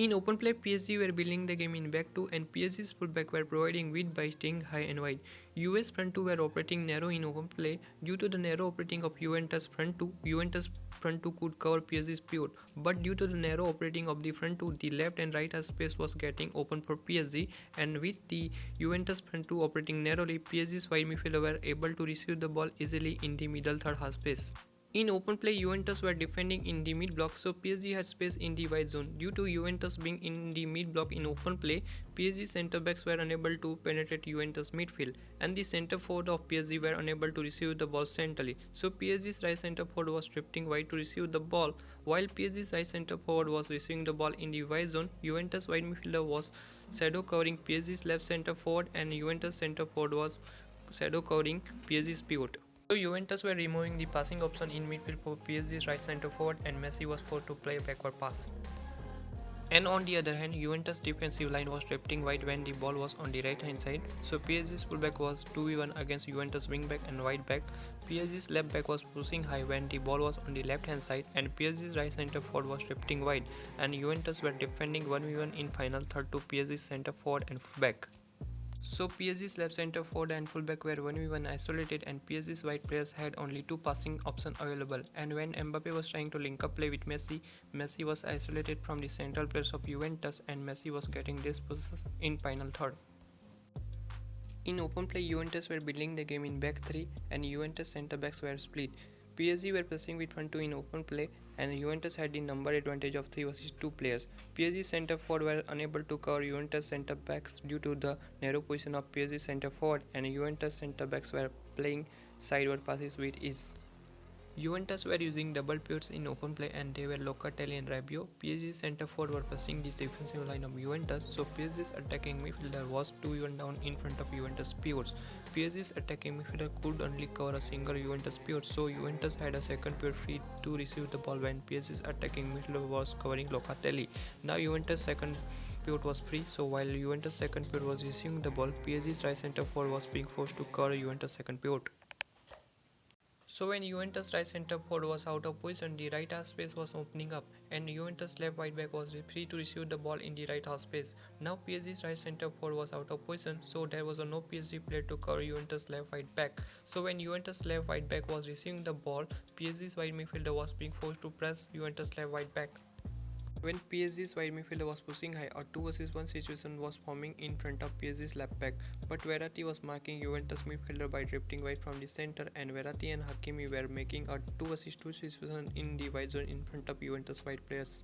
In open play, PSG were building the game in back 2 and PSG's fullback were providing width by staying high and wide. US front 2 were operating narrow in open play. Due to the narrow operating of Juventus front 2, Juventus front 2 could cover PSG's pivot. But due to the narrow operating of the front 2, the left and right half space was getting open for PSG, and with the Juventus front 2 operating narrowly, PSG's wide midfielder were able to receive the ball easily in the middle third half space. In open play, Juventus were defending in the mid block, so PSG had space in the wide zone. Due to Juventus being in the mid block in open play, PSG centre backs were unable to penetrate Juventus midfield, and the centre forward of PSG were unable to receive the ball centrally. So PSG's right centre forward was drifting wide to receive the ball, while PSG's right centre forward was receiving the ball in the wide zone. Juventus wide midfielder was shadow covering PSG's left centre forward, and Juventus centre forward was shadow covering PSG's pivot. So Juventus were removing the passing option in midfield for PSG's right centre forward, and Messi was forced to play backward pass. And on the other hand, Juventus defensive line was drifting wide when the ball was on the right hand side, so PSG's fullback was 2v1 against Juventus wingback and right back. PSG's left back was pushing high when the ball was on the left hand side, and PSG's right centre forward was drifting wide, and Juventus were defending 1v1 in final third to PSG's centre forward and fullback. So PSG's left centre forward and fullback were 1v1 isolated, and PSG's wide players had only two passing options available, and when Mbappe was trying to link up play with Messi, Messi was isolated from the central players of Juventus, and Messi was getting this possession in final third. In open play, Juventus were building the game in back 3 and Juventus centre backs were split. PSG were pressing with front 2 in open play, and Juventus had the number advantage of 3 vs 2 players. PSG centre forward were unable to cover Juventus centre backs due to the narrow position of PSG centre forward, and Juventus centre backs were playing sideward passes with ease. Juventus were using double pivots in open play, and they were Locatelli and Rabiot. PSG's centre forward were pressing this defensive line of Juventus, so PSG's attacking midfielder was 2v1 down in front of Juventus pivots. PSG's attacking midfielder could only cover a single Juventus pivot, so Juventus had a second pivot free to receive the ball when PSG's attacking midfielder was covering Locatelli. Now Juventus' second pivot was free, so while Juventus' second pivot was receiving the ball, PSG's right centre forward was being forced to cover Juventus' second pivot. So when Juventus right centre forward was out of position, the right half space was opening up, and Juventus left wide back was free to receive the ball in the right half space. Now PSG's right centre forward was out of position, so there was no PSG player to cover Juventus left wide back. So when Juventus left wide back was receiving the ball, PSG's wide midfielder was being forced to press Juventus left wide back. When PSG's wide midfielder was pushing high, a 2 vs 1 situation was forming in front of PSG's left back, but Verratti was marking Juventus midfielder by drifting wide from the center, and Verratti and Hakimi were making a 2 vs 2 situation in the wide zone in front of Juventus wide players.